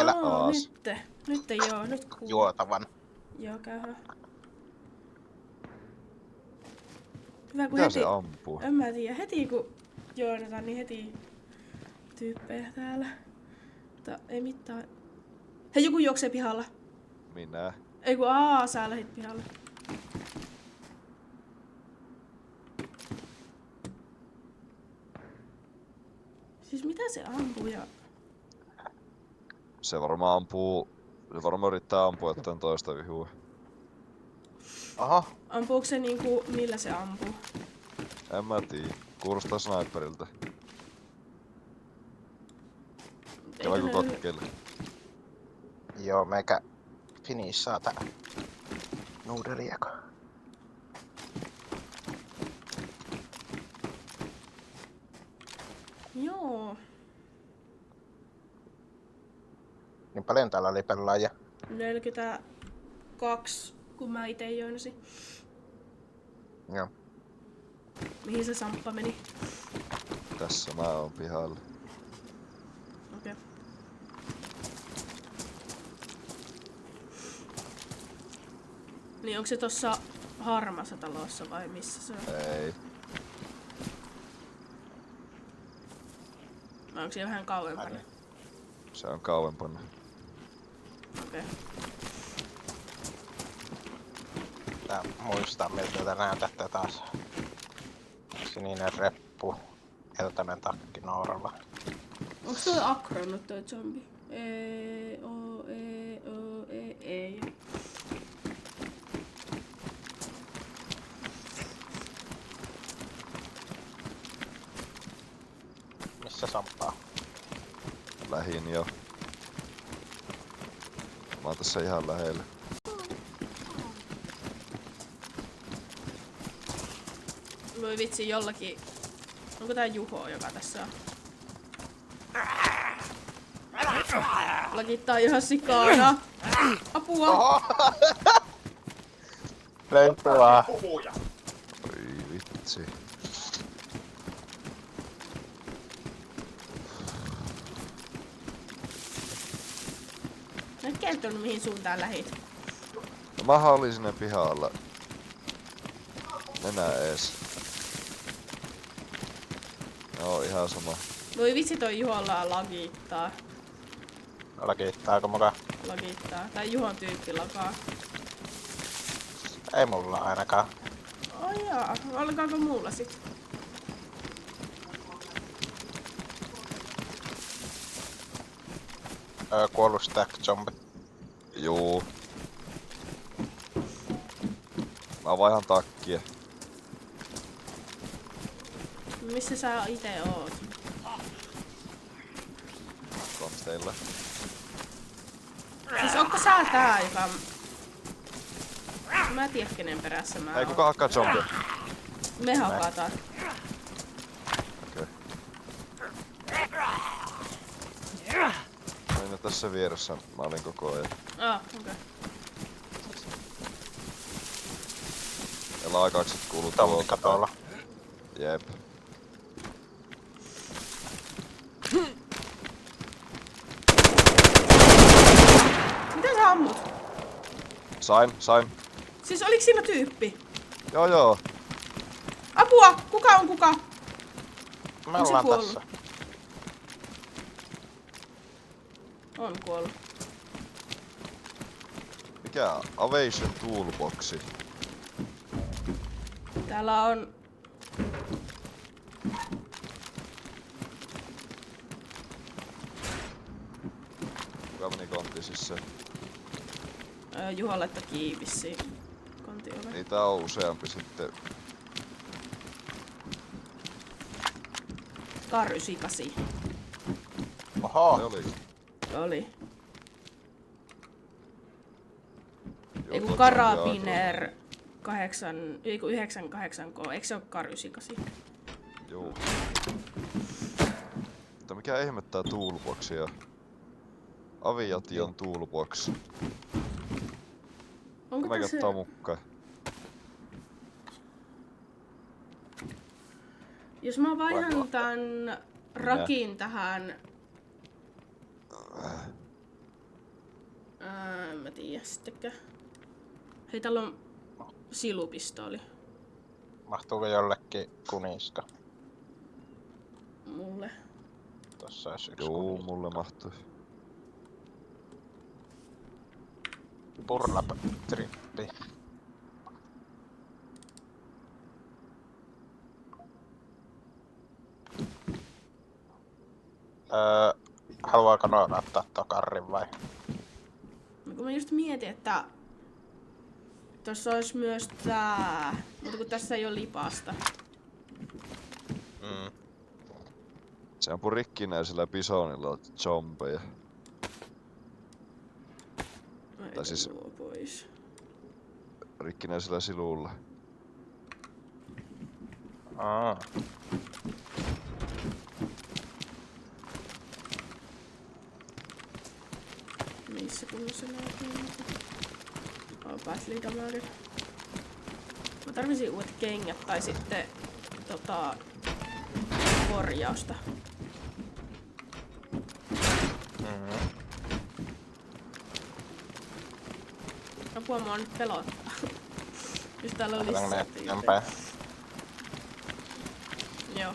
vielä Nyt joo, nyt kuuluu. juotavan. Joo, käyhän. Hyvä kun Mitä heti... se ampuu? En mä tiedä, heti kun juonetaan, niin heti tyyppejä täällä. Mutta ei mitään. Hei, joku juoksee pihalla. Minä. Ei kun sä lähit pihalle. Siis mitä se ampuu ja... Se varmaan ampuu... Se varmaan yrittää ampua jotain toista vihua. Oho. Ampuuko se niinku... Millä se ampuu? En mä tiedä. Kuulostaa sniperilta. Käydäänkö kokkeille? Joo, meikä finissaa tää nuudelieko. Joo. Niin paljon täällä oli pelaajia. 42, kun mä ite joinasin. Joo. Mihin se Samppa meni? Tässä mä oon pihalla. Okei. Okay. Niin onko se tossa harmassa talossa vai missä se on? Ei. Vai onko se vähän kauempana? Se on kauempana. Okei. Okay. Tää muistaa miltä te näytätte taas. Sininen reppu. Keltainen takki nooralla. Onks toi akronut toi zombi? Ei. Missä Samppaa? Lähin jo. Mä oon tässä ihan lähellä. Voi vitsi jollakin... Onko tää Juho, joka tässä on? Lakittaa ihan sikana. Apua! Oho! Lempua. Oi vitsi. Mä en kertonut mihin suuntaan lähit. No mähän olin sinne pihalla. Mennään ees. Joo, ihan sama. Voi vitsi toi Juholla lagittaa. Lakiittaako mukaan? Lagittaa. Tai Juhon tyyppi lakaa. Ei mulla ainakaan. Ai jaa, alkaako muulla sit? Kuollut stack zombi. Juu. Mä vaihan takkia. Missä sä ite oot? Konsteilla. Siis onko sä tää, joka... Mä en tiedä kenen perässä mä Ei oon. kuka hakkaa zombia? Me hakataan. Okei. Mä olin tässä vieressä. Mä olin koko ajan. Okei. Ja laakaukset kuuluu Tommi katolla. Jep. Mitä sä ammut? Sain. Siis oliks siinä tyyppi? Joo. Apua! Kuka on kuka? Me Onko se ollaan kuollut? tässä. On kuollut. Mikä Avation Toolboxi? Täällä on... Kuka meni kontti sisään? Juha laittoi kiinni vissiin kontioven. Niitä on useampi sitten. Kar 98. Oho! Ne oli. Oli. Joo, Eiku tot Karabiner 98K, eikö se oo Kar 98? Joo. Mutta mikä ihmettää toolboxia? Aviation toolbox. Onko Mä tässä... kattaa mukaan. Jos mä vaihdan tän rakin tähän tiedä sittenkään. Hei, täällä on silupistooli. Mahtuuko jollekin kuniska? Mulle. Tossa olisi yksi Juu, kuniska. mulle mahtuu. Burlap trippi. Haluaako noin ottaa tokarrin vai? No, kun mä just mietin, että tossa olisi myös tää, mutta kun tässä ei ole lipasta. Mm. Se ampui rikkinäisellä bisonilla zombeja. Ai, siis- tuo pois. Rikkinäisellä silulla. Aa. Missä kunnossa näytin? Battery damage. Mä tarvisin uudet kengät tai sitten korjausta. Mm. Apua mua nyt pelottaa. Just täällä on Lähdetäänkö lisää ne tyyppejä. eteenpäin? Joo.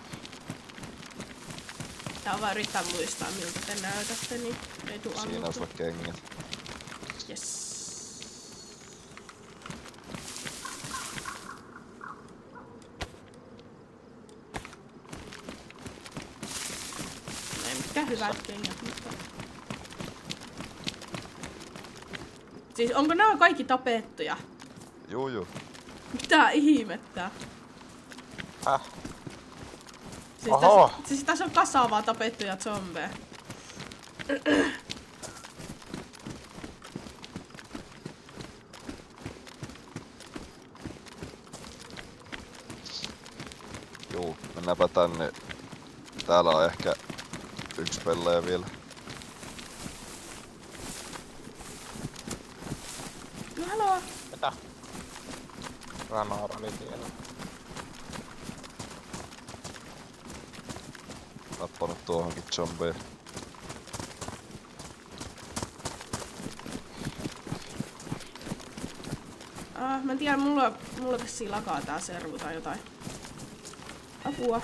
Tää on vaan yrittää muistaa miltä te näytätte, niin ei tuu Siinä on ammuttua. sulla kengät. Yes. Ei mitkään hyvät kengät, mutta... Siis onko nämä kaikki tapettuja? Juu. Mitä ihmettä? Siis, Oho! siis tässä on kasaavaa tapettuja zombeja. Juu, mennäänpä tänne. Täällä on ehkä yksi pelaaja vielä. No haloo! Mitä? Ranoor oli tiellä. Tappanut tuohonkin zombeja. Mä en tiedä, mulla vissiin lakaa tää servu tai jotain. Apua.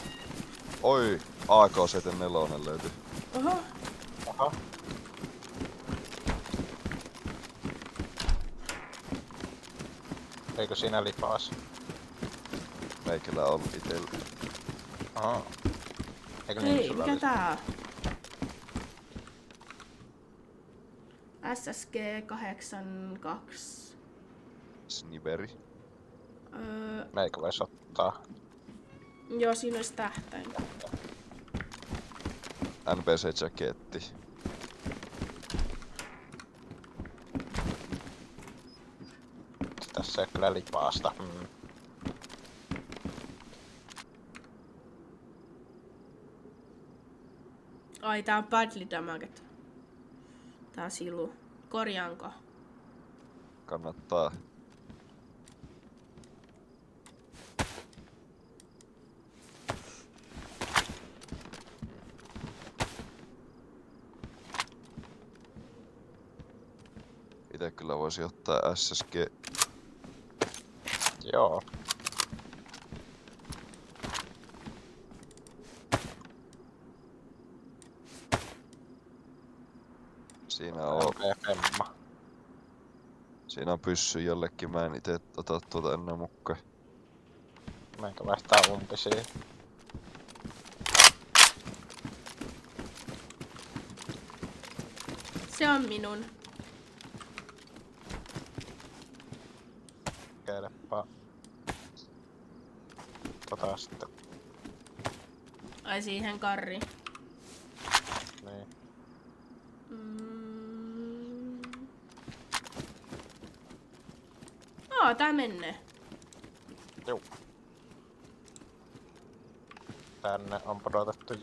Oi, AK-74 löytyi. Oho. Aha. Eikö siinä lipaas? Meikällä on itellä. Aha. Eikö niin Hei, sulla mikä oli? tää on? SSG 82. Sniveri. Meikö vois ottaa? Joo, siinä olisi tähtäin. NPC-jaketti. Tässä ei kyllä lipaasta. Mm. Ai, tää on badly damaged. Tää silu. Korjaanko? Kannattaa. Itse kyllä voisi ottaa SSG. Joo. Siinä on, MP5. siinä on pyssy jollekin. Mä en ite ota tuota enää mukaan. Meikä vaihtaa umpisiin. Se on minun. Kokeilepa. Sitten. Ai siihen karri. Niin. Tää menee. Juu. Tänne on pudotettu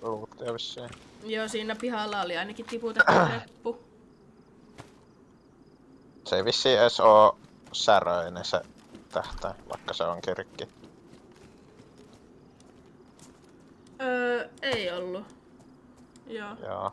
luutteja vissiin. Joo, siinä pihalla oli ainakin tiputettu reppu. Se ei vissiin edes oo säröinen se tähtäin, vaikka se on kirkki. Ei ollut. Joo. Joo.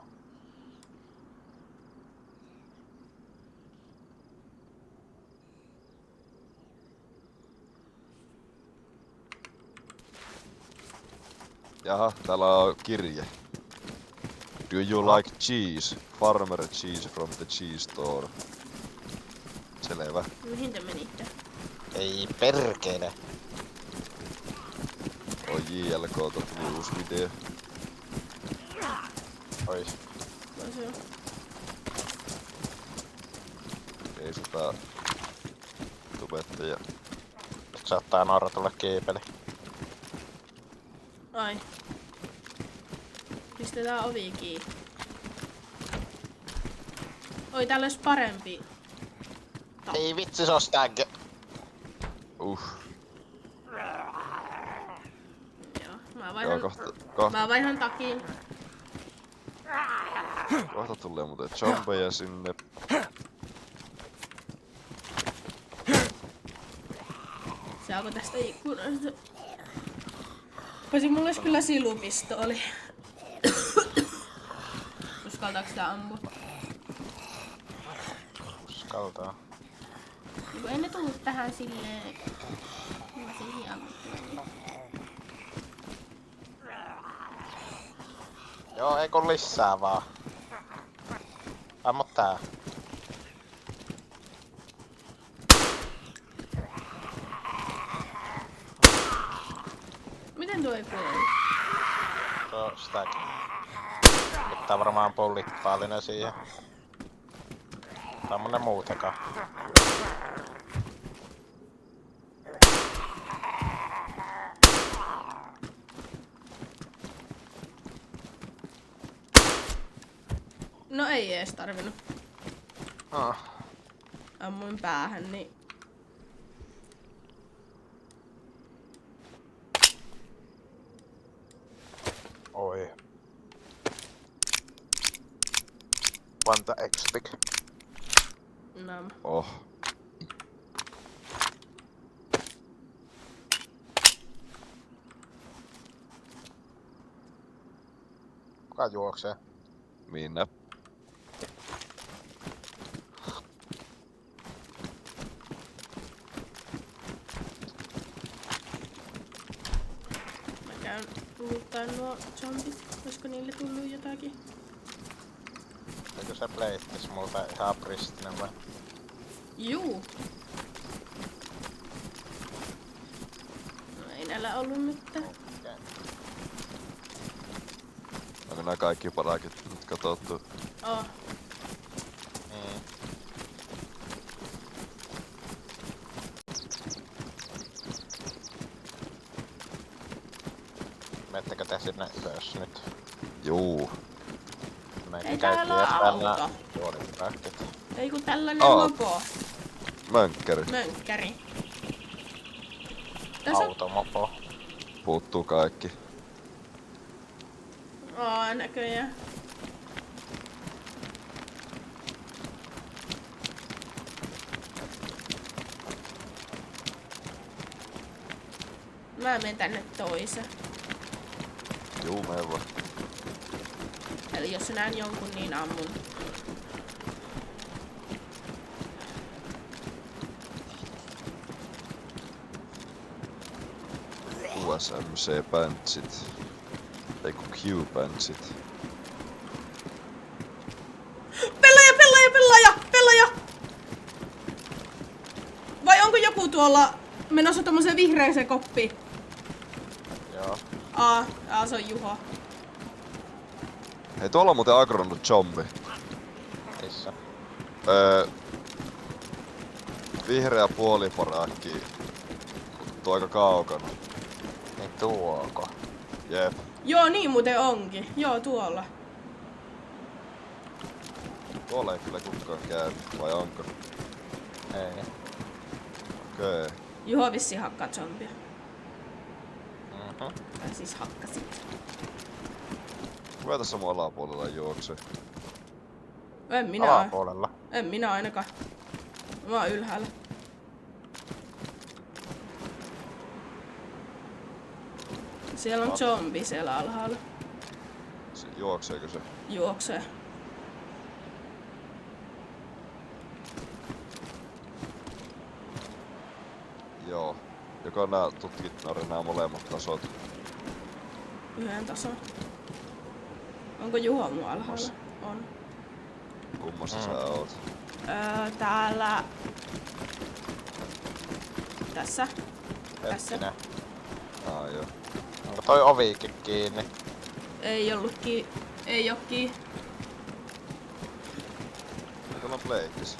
Jaha, täällä on kirje. Do you like cheese? Farmer cheese from the cheese store. Selvä. Mihin te menitte? Ei perkele. Oi JLK, tuli uusi video. Oi. Vai se on? Ei sitä tubettaja. Nyt saattaa Noora tulla kiipeli. Ai. Pistetään ovi kiinni. Oi, täällä olisi parempi. Ei vitsi, se on stag. Joo, mä Joo, vaihdan, kohta mä vaihdan takin. tulee muuten zombeja sinne. Saako tästä ikkunasta? Voisin mulla olisi kyllä silupistooli. Uskaltaako sitä ampua? Uskaltaa. Niin kun en ne tullut tähän silleen... Mä siihen ammuttua. Joo, ei kun lisää vaan. Ammu tää. Miten tuo ei kuole? Se on stag. Pitää varmaan pullitpaalinen siihen. Tämmönen muutenkaan. No ei ees tarvinnut. Ah. Ammuin päähän, niin... Oi. Vanta X-Pick. Nam. Oh. Kuka juoksee? Minä. Mä käyn luuttaa nuo zombit. Olisiko niille tullut jotakin? Eikö se pleittis multa ihan pristinen vai? Juu. No ei näillä ollut mitään. Okei. Onko nää kaikki parakit nyt katsottu? Oh. Niin. Mettekö te sinne ylös nyt? Juu. Meitä Ei käytiin täällä jättämällä auto. puolipähkit. Ei kun tällainen Aa. mopo. Mönkkäri. Mönkkäri. Tässä on... Automopo. Puuttuu kaikki. Näköjään. Mä menen tänne toiseen. Juu, mene vaan. Eli jos näen jonkun, niin ammun. USMC-päntsit. Ei kun Q-päntsit. Pelaaja! Vai onko joku tuolla menossa tommoseen vihreäseen koppiin? Joo. Se on Juho. Hei, tuolla on muuten agronnut zombi. Missä? Vihreä puoliparakki. Tuo aika kaukana. Niin tuoko? Jep. Joo, niin muuten onkin. Joo, tuolla. Tuolla ei kyllä kukaan käy. Vai onko? Ei. Okei. Juho vissi hakkaa zombia. Mhm. Tai siis hakkasit. Kuka tässä mun alapuolella juoksee? Alapuolella. En minä ainakaan. Mä oon ylhäällä. Siellä on zombi siellä alhaalla. Juokseeko se? Juoksee. Joo. Joko nää tutkit nää molemmat tasot? yhden tason. Onko Juho mun alhaalla? On. Kummassa sä oot? Täällä... Tässä. Tässä. Hetkinen. Joo. Onko toi ovikin kiinni? Ei ollutkin. Ei oo kiinni. Onko on pleittis?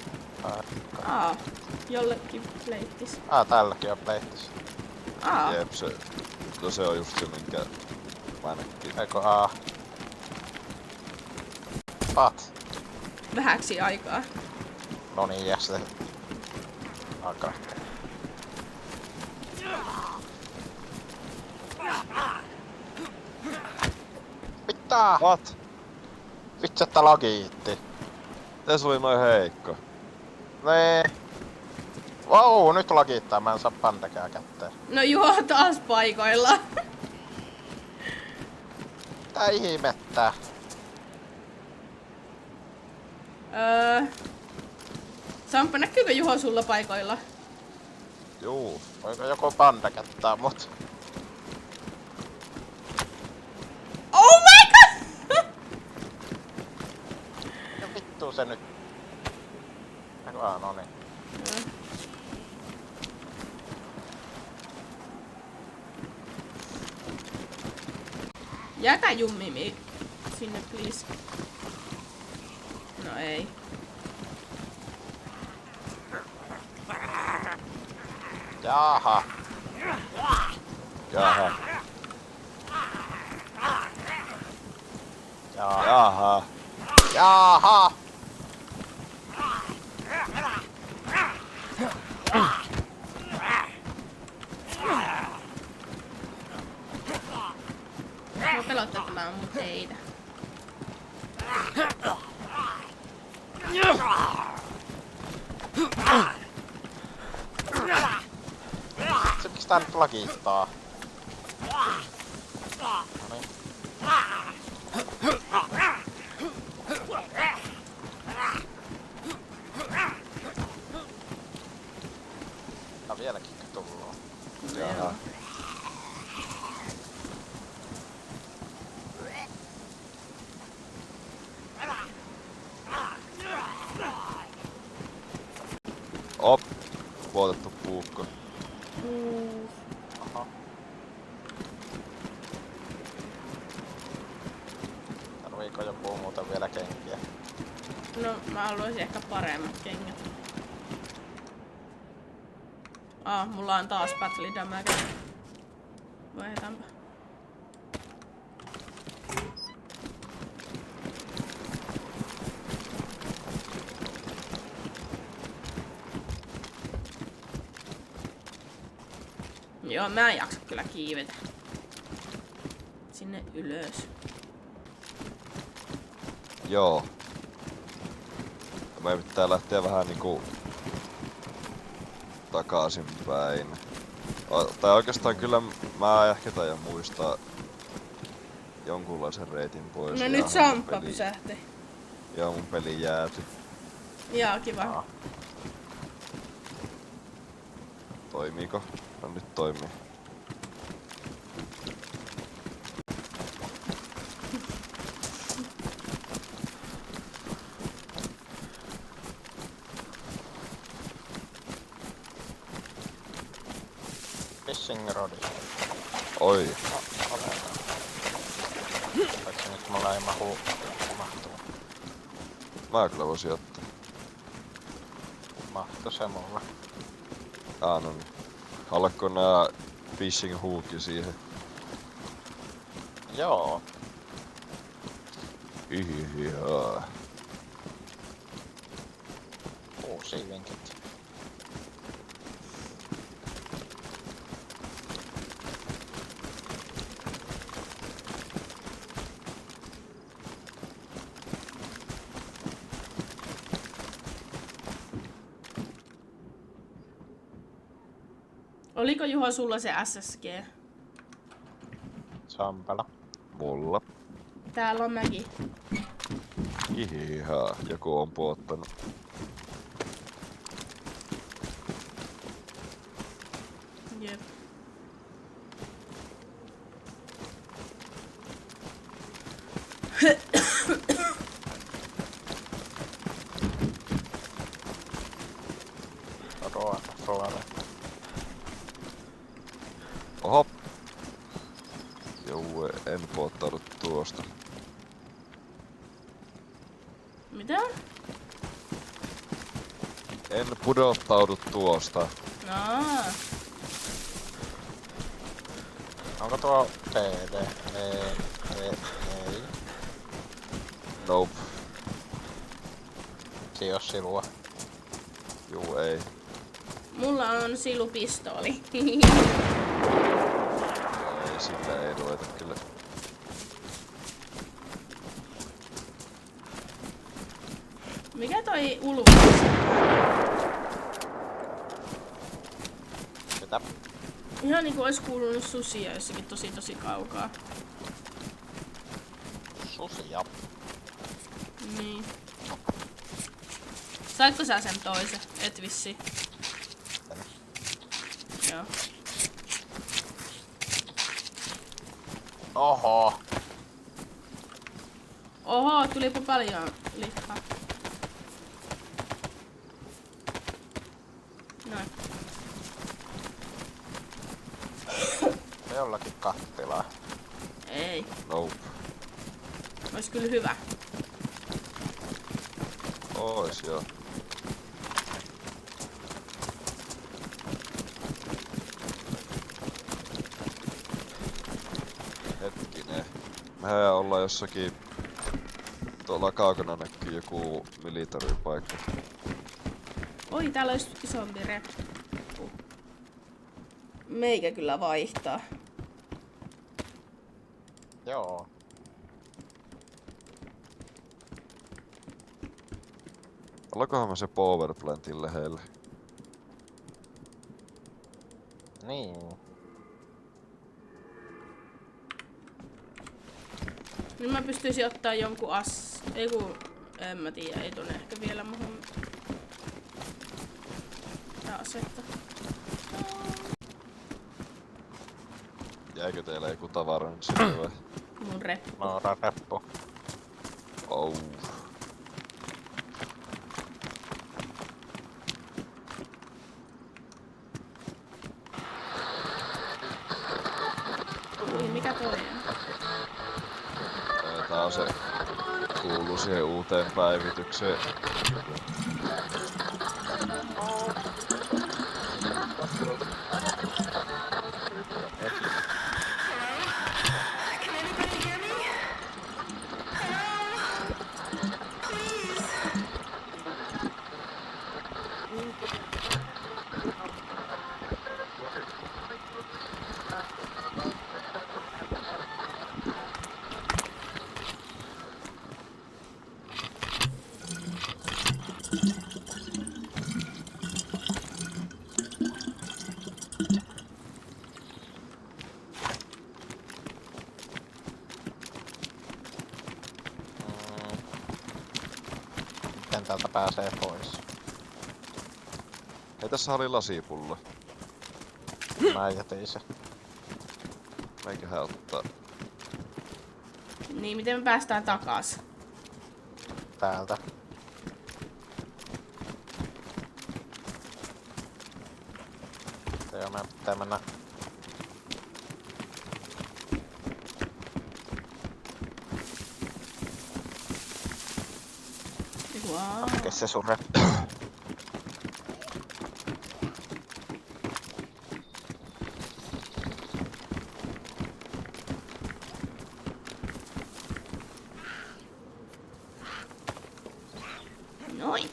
Jollekin pleittis. Tälläkin on pleittis. Jep, se on just se minkä mä näkin. Eikö Pat. Vähäksi aikaa. No niin, ja sitten... Alkaa. Mitä? What? Vitsi, että lagiitti. Tässä oli noin heikko. Nee. Vau, nyt lagiittaa, mä en saa pandakää kätteen. No Juho taas paikoilla. Mitä ihmettä? Samppa, näkyykö Juho sulla paikoilla? Juu. Voiko joku panda kättää mut? Oh my god! Ja vittu se nyt. No niin. Jääkää jummimi sinne please. No ei. Jaha. Jaha. Jaha. Jaha. Jaha. Mua pelottaa, että mä ammun teitä. Se miksi tää nyt lagiittaa? Noniin. Tää vieläkin tulloo. Jaha. Op. Vuotettu puukko. Aha. Tarviiko joku muuten vielä kenkiä? No mä haluaisin ehkä paremmat kengät. Mulla on taas battle damage. Vaihdetaanpa. Joo, mä en jaksa kyllä kiivetä. Sinne ylös. Joo. Meidän pitää lähteä vähän niinku takaisinpäin. Tai oikeastaan kyllä mä ehkä taidan muistaa jonkunlaisen reitin pois. No ja nyt mun Samppa peli- pysähti. Ja mun peli jääty. Joo, kiva. Toimiiko? No nyt toimii. Fishing rodi. Oi. Oletaan. Paitsi nyt mulla ei mahtuu. Mä kyllä voisin ottaa. Mahtuu se mulla. No niin. Haluatko nää fishing hookki siihen? Joo. Ihan. Uusia vinkit. Oliko Juho sulla se SSG? Sampala. Mulla. Täällä on mäkin. Ihan. Joku on puottanut. Jep. Suora. Oho. Joo, en puottaudu tuosta. Mitä? En pudottaudu tuosta. No. Onko tuo TD? Ei. Nope. Siinä on silua. Juu, ei. Mulla on silupistooli. Joo, ei sillä ei ruveta kyllä. Mikä toi ulvos? Mitä? Ihan niinku ois kuulunut susia jossakin tosi kaukaa. Susia. Niin. Saitko sä sen toisen? Et vissi. Joo. Oho. Oho, tulipa paljon lihaa. Noin. Jollakin kattilaa. Ei. Nope. Ois kyllä hyvä. Ois joo. Hetkinen. Mehän ollaan jossakin... Tuolla kaukana näkyy joku militaripaikka. Oi, täällä olisi isompi reppu. Meikä kyllä vaihtaa. Joo. Ollakohan mä se powerplantin lähellä? Niin. Nyt mä pystyisin ottaa jonkun ei kun... En mä tiedä, ei tonne ehkä vielä muhun... Tää asetta. Jäikö teillä joku tavara nyt sinne vai? Mun reppu. Reppu. Oh. Ui, mikä toi on? Tää on se... Kuuluu siihen uuteen päivitykseen. Miten täältä pääsee pois? Ei tässä oli lasipullo. Mä jätin se. Meiköhän ottaa. Niin, miten me päästään takas? Täältä. Joo, meidän pitää mennä. Wow. Kes se sun reppu? Noin.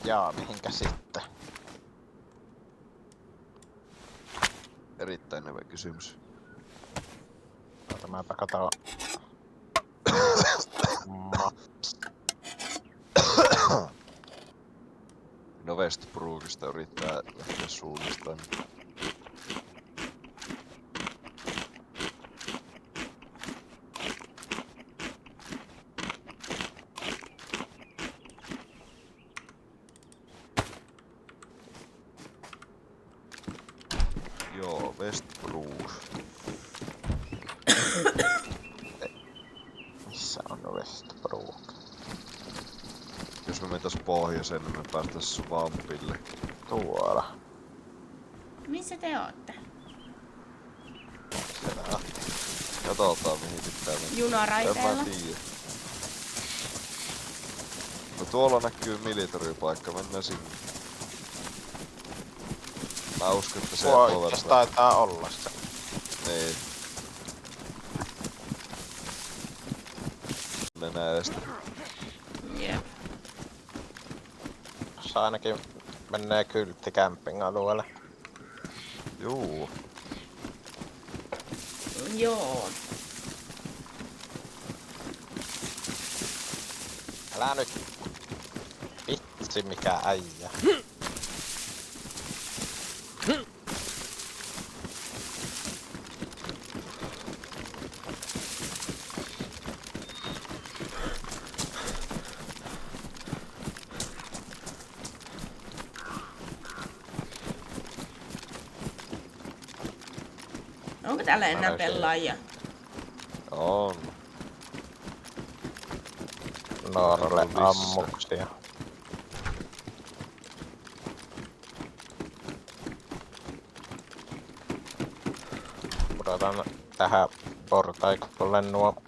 Jaa, mihinkä sitten? Erittäin hyvä kysymys. Ota mäpä katsoa. No Westbrookista yrittää lähteä suunnistaan. West Bruce. Missä on Westbrook? Jos me mentäis pohjoiseen, niin me päästäis Swampille. Tuolla. Missä te ootte? Siellä. Katsotaan mihin pitää mennä. En Junaraiteella. mä tiedä. No tuolla näkyy military-paikka, mennään sinne. Mä uskon, että se Tuo on itse taitaa olla se. Niin. Mennään edestä. Jep. Se ainakin menee kyltti camping-alueelle. Juu. Joo. Älä nyt. Vitsi mikä äijä. Onko täällä enää löysin. pelaajia? On. Norle Missä? ammuksia. Pudotan tähän portaikolle nuo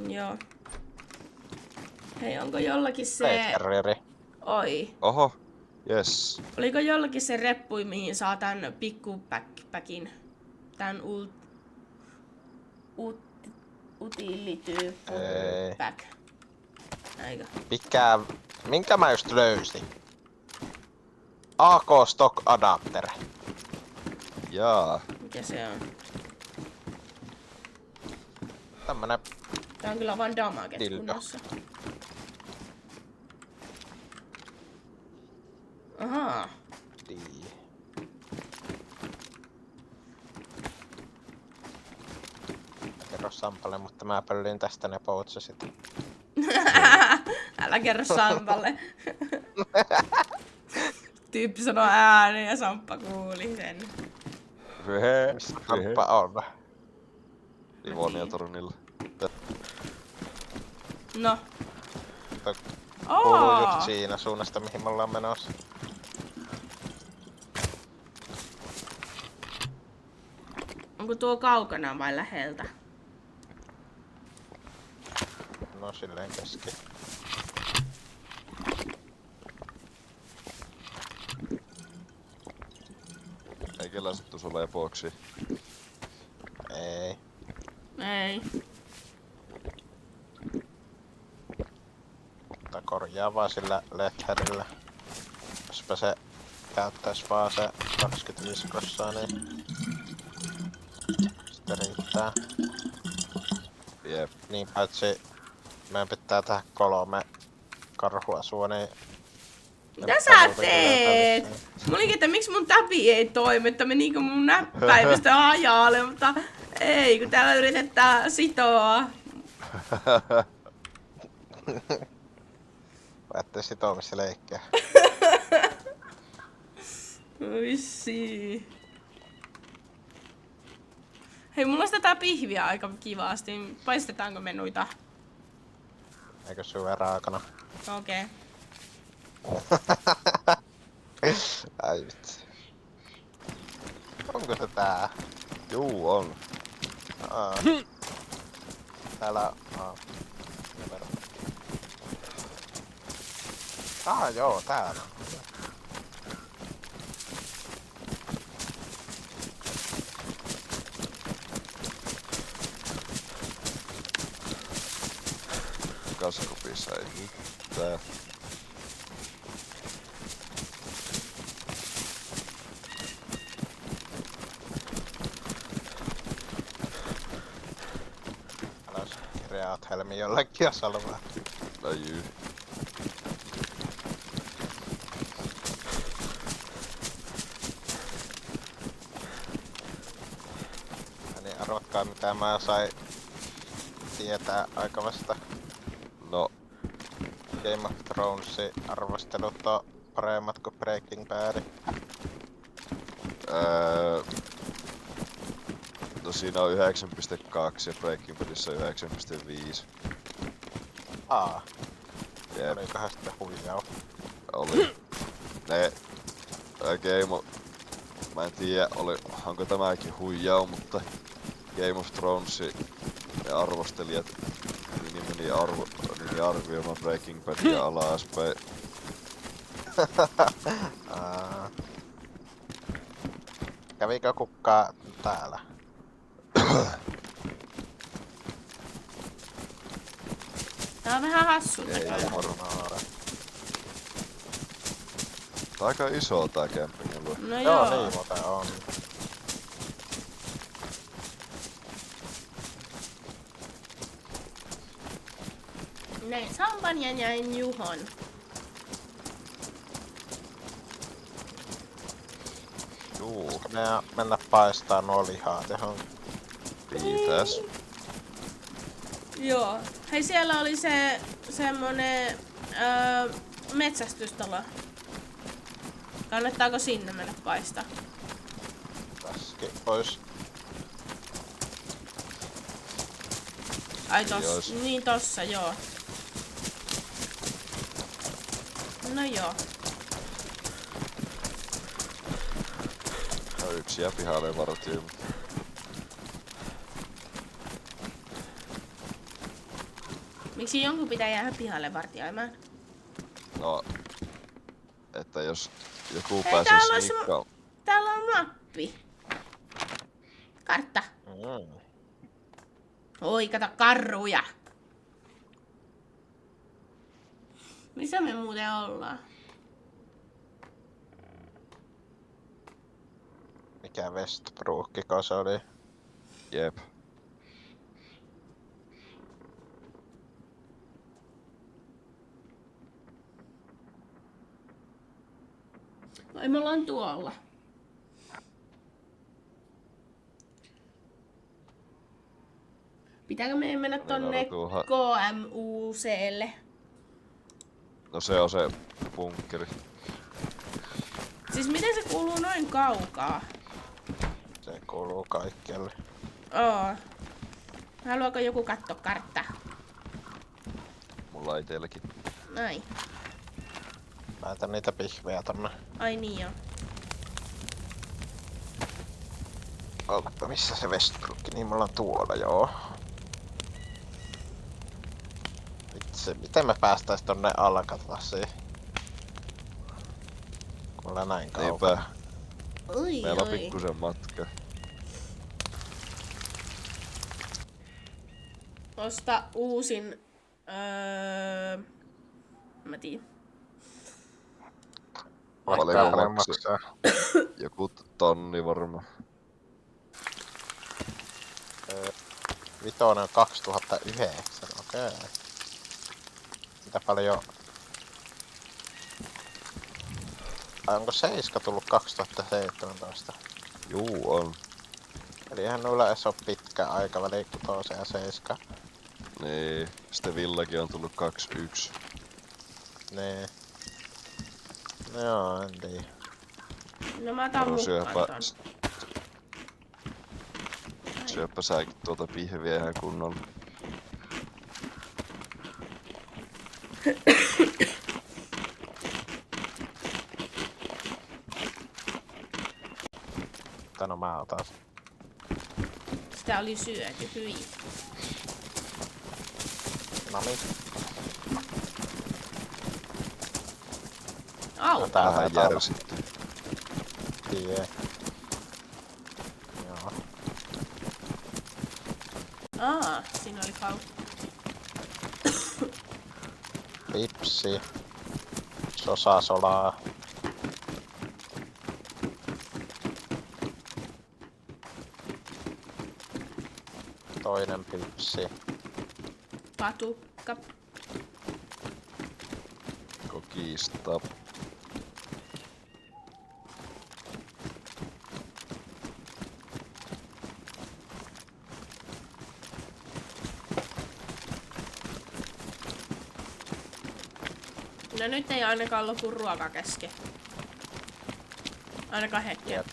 Joo. Hei, onko jollakin se... Terrieri. Oi. Oho. Yes. Oliko jollakin se reppui, mihin saa tän pikkupäkin? Tän utility Ei. pack. Eikö? Minkä mä just löysin? AK Stock Adapter. Jaa. Mikä se on? Tämmönen Tää on kyllä vaan damaget Dildo. kunnossa. Ahaa. Kerro Sampalle, mutta mä pöllin tästä ne poutsasit. Älä kerro Sampalle. Tyyppi sanoi ääneen ja Samppa kuuli sen. Hyhe. Missä Samppa on? Livonia tornilla. No. Toi kuuluu just Oo. siinä suunnasta, mihin me ollaan menossa. Onko tuo kaukana vai läheltä? No silleen kesken. Ei kellään sattu sulle lepoksi. Ei. Ei. Mutta korjaa vaan sillä letterillä. Jospa se käyttäis vaan se 25 prossaa, niin sitten riittää. Jep. Niin paitsi meidän pitää tehdä 3 karhuasua, niin... Mitä sä teet? Mä olinkin, että miksi mun täpi ei toimi, että menikö mun näppäimistä hajalle, mutta ei, kun täällä yritetään sitoa. Päätte sitomissa leikkiä. Vissiin. Hei, mulla on tätä pihviä aika kivasti. Paistetaanko me noita? Eikö syö raakana? Okei. Ai vitsi. Onko se tää? Juu on. Aa. Täällä... Joo, täällä. Kaskopissa ei mitään. Älä kirjaat helmi jollekin osalla. Läjyy. Niin arvatkaa mitä mä sain tietää aika vasta. No, Game of Thronesin arvostelut on paremmat kuin Breaking Bad. No siinä on 9.2 ja Breaking Badissa 9.5. Jep. Olikohan sitten huijaus? Oli. Ne... Mä en tiedä, onko tämäkin huijaa, mutta Game of Thrones ne arvostelijat meni arvioimaan Breaking Badia alaspäin. Kävikö kukaan täällä? Tää on vähän hassun Ei näköinen. varmaan. Tää on aika iso tää camping alue. No Joo, joo. niin muuten on. Näin Sampan ja näin Juhon. Juu, Meidän mennä paistaa nuo lihat johon. pitäis. Joo. Hei, siellä oli se semmonen metsästystalo. Kannattaako sinne mennä paistaa? Tässäkin ois. Ai Niin tossa, ois. niin tossa, joo. No joo. No yksi jää pihalle vartioon. Miksi jonkun pitää jäädä pihalle vartioimaan? No, että jos joku Hei, pääsee täällä on sniikkaamaan. Täällä on mappi. Kartta. Oi, kato karruja. Missä me muuten ollaan? Mikä Westbrookiko se oli? Jep. Ai me ollaan tuolla. Pitääkö meidän mennä tonne tuohon. KMUClle? No se on se bunkkeri. Siis miten se kuuluu noin kaukaa? Se kuuluu kaikkialle. Oo. Haluaako joku katsoa karttaa? Mulla itelläkin. Ai. Laitan niitä pihvejä tonne. Ai niin joo. Ootapa missä se Westbrook? Niin mulla on tuolla, joo. Vitsi, miten me päästäis tonne Alcatlaziin? Kun ollaan näin kaukana. Niinpä. Oi, Meillä on oi. pikkusen matka. Osta uusin... Mä tiedän. Paljon Paljon maksaa. Joku tonni varmaan. Vitoinen on 2009, okei. Mitä paljon... Ai onko 7 tullut 2017? Juu on. Eli eihän yleensä ole pitkä aikaväli 6 ja 7. Niin. Sitten Villakin on tullut 21. Niin. No joo, en tiedä. No mä otan Syöpä, mukaan ton. syöpä säkin tuota pihviä ihan kunnolla. No mä otan. Sitä oli syöty, hyi. No niin. Au! Tää Vähän taitaa olla. järsitty. Tie. Joo. Siinä oli kauppa. Pipsi. Sosasolaa. Toinen pipsi. Patukka. Kokista. No nyt ei ainakaan lopu ruoka kesken. Ainakaan hetken. Jep.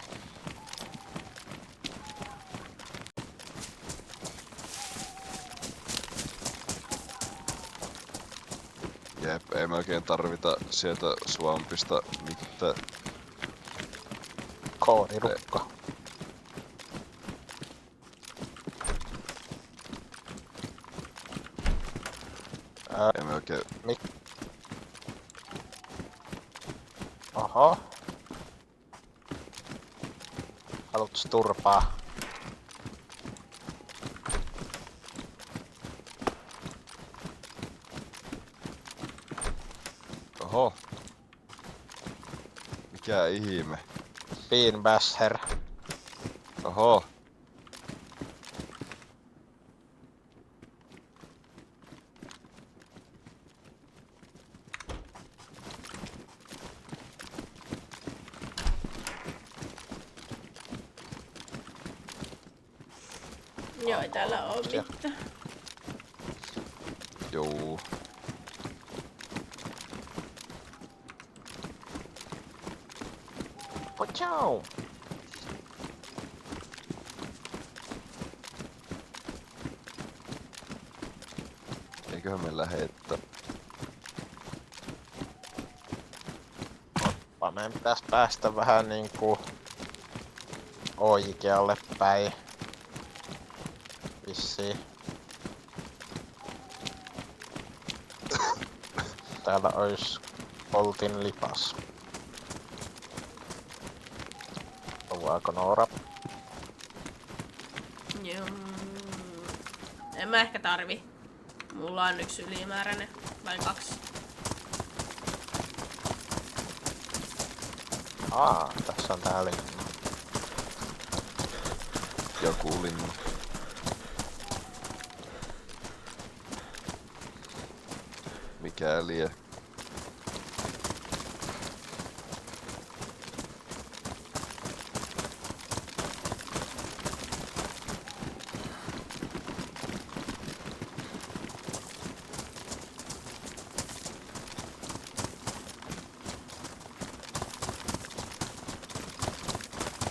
Jep, ei me oikein tarvita sieltä Swampista mitään. Koonirukka. Ei me oikein... Oho. Haluuts turpaa? Oho. Mikä ihme? Beanbasher. Oho. Joo, ei täällä oo mitään. Joo. Pochau! Eiköhän me lähettää. Vaan meidän pitäis päästä vähän niinku oikealle päin. Vissiin. Täällä ois Poltin lipas. Haluaako Noora? Joo. En mä ehkä tarvi. Mulla on yksi ylimääräinen. Vai 2. Tässä on tää linna. Joku linna. Mikä lie?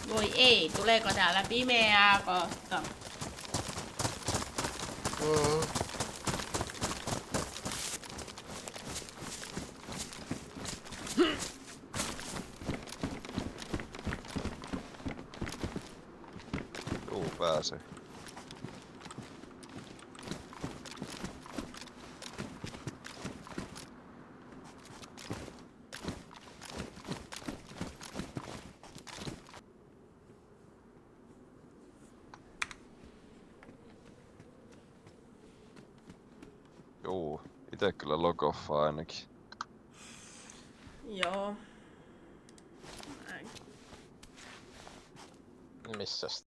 Voi ei, tuleeko täällä pimeää kohta? Juu, pääsee. Juu, ite kyllä logoffaa ainakin. Joo. Missäs?